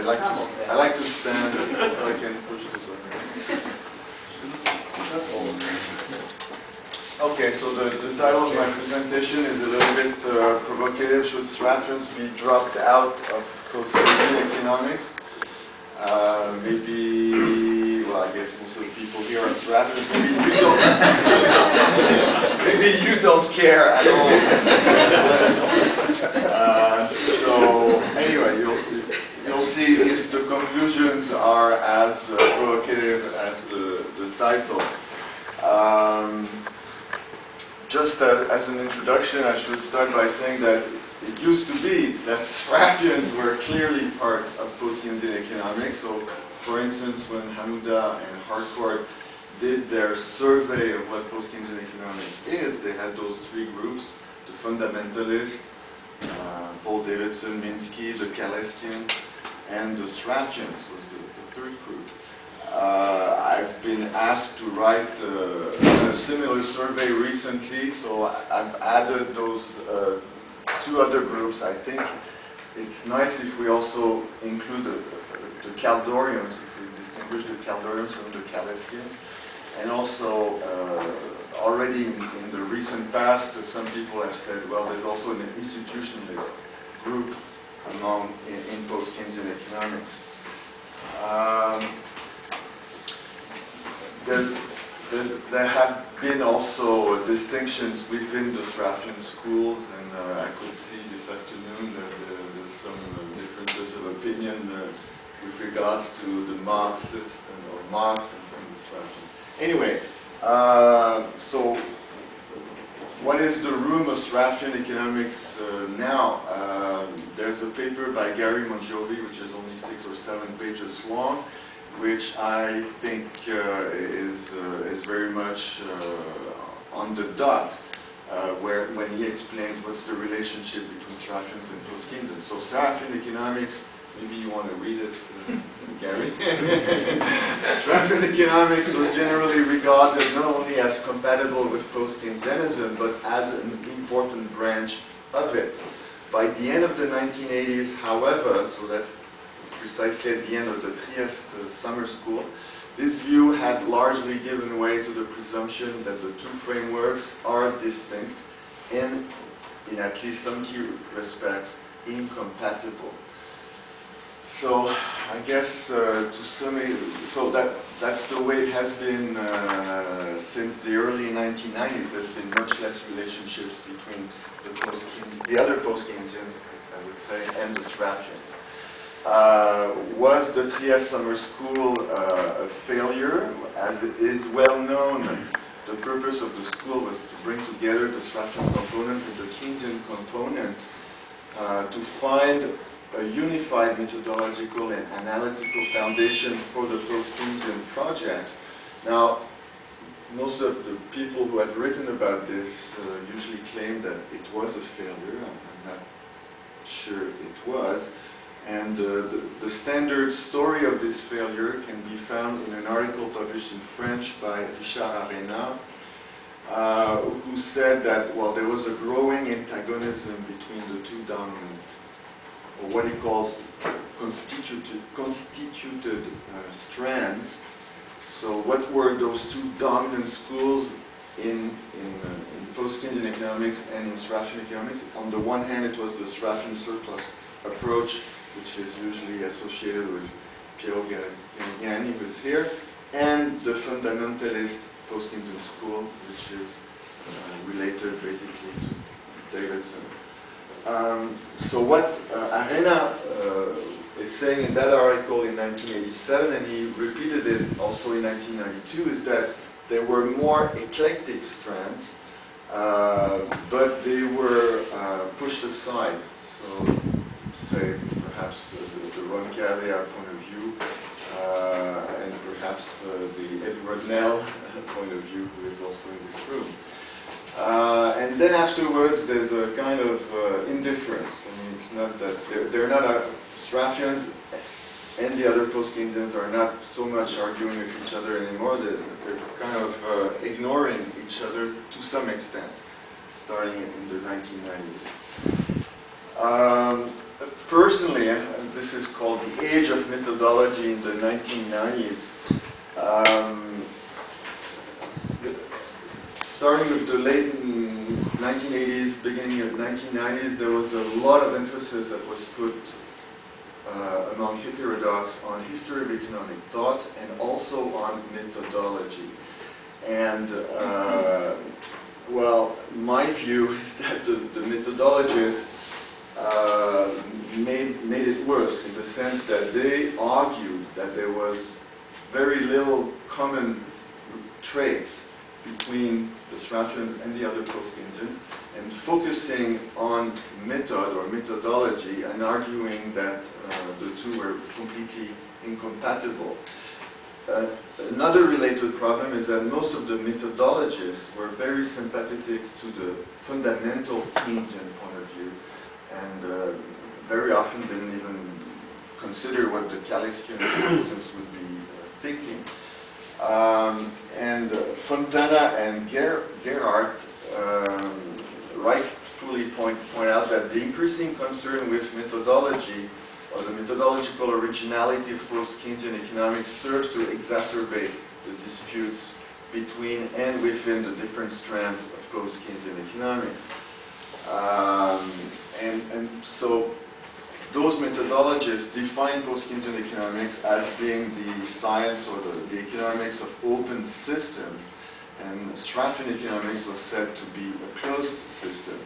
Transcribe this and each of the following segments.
I like to stand so I can push this one. Okay, so the title of my presentation is a little bit provocative. Should Straffians be dropped out of post-Keynesian economics? Maybe, well, I guess most of the people here are Straffians. Maybe you don't care at all. So anyway, you'll see if the conclusions are as provocative as the title. Just as an introduction, I should start by saying that it used to be that Straffians were clearly part of post-Keynesian economics. So, for instance, when Hamouda and Harcourt did their survey of what post-Keynesian economics is, they had those three groups: the fundamentalists, Paul Davidson, Minsky, the Kaleskians, and the Straffians was the third group. I've been asked to write a similar survey recently, so I've added those two other groups. I think it's nice if we also include the Caldorians, if we distinguish the Caldorians from the Kaleskians. And also, already in the recent past, some people have said, well, there's also an institutionalist group in post-Keynesian economics. There have been also distinctions within the Straffian schools, and I could see this afternoon that there's some differences of opinion with regards to the Marxists or Marx and the Straffians. Anyway, so what is the room of Straffian economics now? There's a paper by Gary Mongiovi, which is only 6 or 7 pages long, which I think is very much on the dot, when he explains what's the relationship between Straffians and post-Keynesian. So Straffian economics, maybe you want to read it, Gary. Straffian economics was generally regarded not only as compatible with post-Keynesianism, but as an important branch of it. By the end of the 1980s, however, so that's precisely at the end of the Trieste summer school, this view had largely given way to the presumption that the two frameworks are distinct and, in at least some key respects, incompatible. So, I guess so that's the way it has been since the early 1990s. There's been much less relationships between the other post-Keynesians, I would say, and the Straffians. Was the Trieste Summer School a failure? As it is well known, the purpose of the school was to bring together the Straffian component and the Keynesian component to find a unified methodological and analytical foundation for the post-Keynesian project. Now, most of the people who have written about this usually claim that it was a failure. I'm not sure it was. And the standard story of this failure can be found in an article published in French by Richard Arena, who said that, well, there was a growing antagonism between the two dominant, or what he calls constituted strands. So what were those two dominant schools in post-Keynesian economics and in Straffian economics? On the one hand, it was the Straffian surplus approach, which is usually associated with Piero Garignani, who is here, and the fundamentalist post-Keynesian school, which is related basically to Davidson. So what Arena is saying in that article in 1987, and he repeated it also in 1992, is that there were more eclectic strands, but they were pushed aside. So, say, perhaps the Roncalea point of view, and perhaps the Edward Nell point of view, who is also in this room. And then afterwards, there's a kind of indifference. I mean, it's not that they're not Straffians, and the other post-Keynesians are not so much arguing with each other anymore. They're kind of ignoring each other to some extent, starting in the 1990s. Personally, this is called the age of methodology in the 1990s. Starting with the late 1980s, beginning of 1990s, there was a lot of emphasis that was put among heterodox on history of economic thought and also on methodology. And well, my view is that the methodologists made it worse in the sense that they argued that there was very little common traits between the Straffians and the other post-Keynesians, and focusing on method or methodology and arguing that the two were completely incompatible. Another related problem is that most of the methodologists were very sympathetic to the fundamental Keynesian point of view, and very often didn't even consider what the Calixian, for instance, would be thinking. And Fontana and Gerhardt rightfully point out that the increasing concern with methodology or the methodological originality of post-Keynesian economics serves to exacerbate the disputes between and within the different strands of post-Keynesian economics. And so those methodologists define post-Keynesian economics as being the science or the economics of open systems, and Straffian economics was said to be a closed system.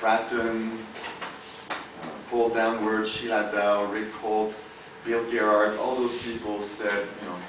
Fratton, Paul Downward, Sheila Dow, Rick Holt, Bill Gerhardt, all those people said, you know,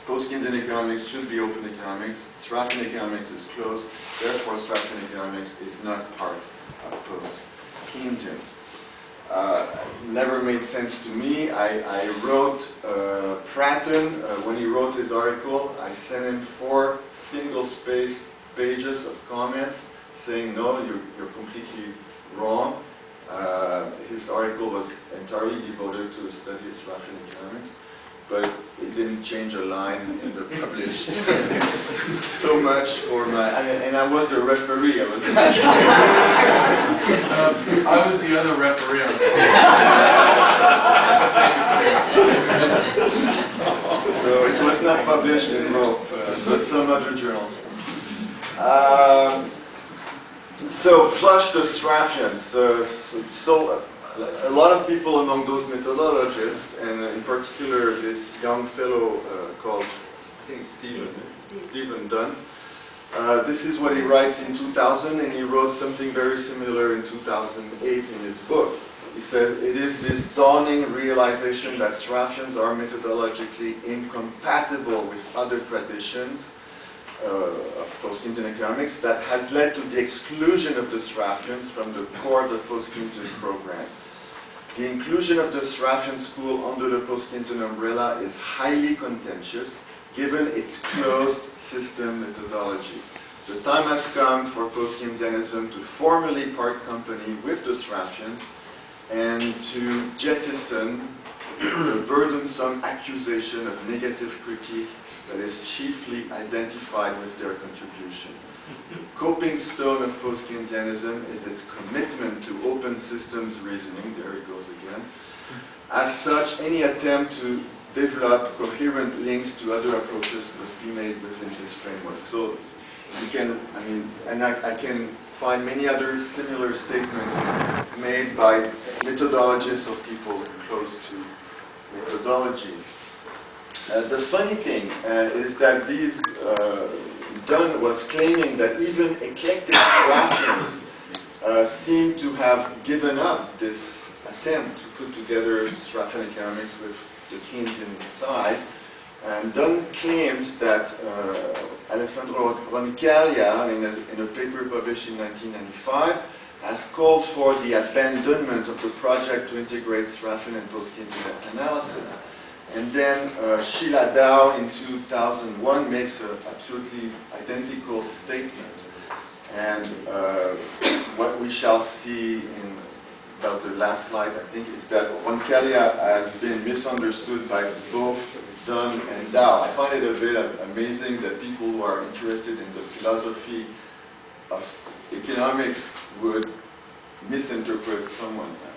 post-Keynesian economics should be open economics, Straffian economics is closed, therefore Straffian economics is not part of post-Keynesian. Never made sense to me. I wrote Fratton, when he wrote his article, I sent him 4 single-space pages of comments saying, no, you're completely wrong. His article was entirely devoted to the study of Straffian economics, but it didn't change a line in the published. So much for my, and I was the referee. I was the other referee on So it was not published in Rope, but some other journal. So flush the Straffians. A lot of people among those methodologists, and in particular this young fellow called, I think, Stephen Dunn, this is what he writes in 2000, and he wrote something very similar in 2008 in his book. He says, it is this dawning realization that Straffians are methodologically incompatible with other traditions of post-Keynesian economics that has led to the exclusion of the Straffians from the core of the post-Keynesian program. The inclusion of the Straffian school under the post-Keynesian umbrella is highly contentious, given its closed system methodology. The time has come for post-Keynesianism to formally part company with the Straffians and to jettison the burdensome accusation of negative critique that is chiefly identified with their contribution. The coping stone of post-Keynesianism is its commitment to open systems reasoning. There it goes again. As such, any attempt to develop coherent links to other approaches must be made within this framework. So you can, I can find many other similar statements made by methodologists or people close to methodology. The funny thing is that these Dunn was claiming that even eclectic Straffians seem to have given up this attempt to put together Straffian economics with the Keynesian side. And Dunn claims that Alessandro Roncaglia, in a paper published in 1995, has called for the abandonment of the project to integrate Straffian and post-Keynesian analysis. And then Sheila Dow in 2001 makes an absolutely identical statement. And what we shall see in about the last slide, I think, is that Roncaglia has been misunderstood by both Dunn and Dow. I find it a bit amazing that people who are interested in the philosophy of economics would misinterpret someone.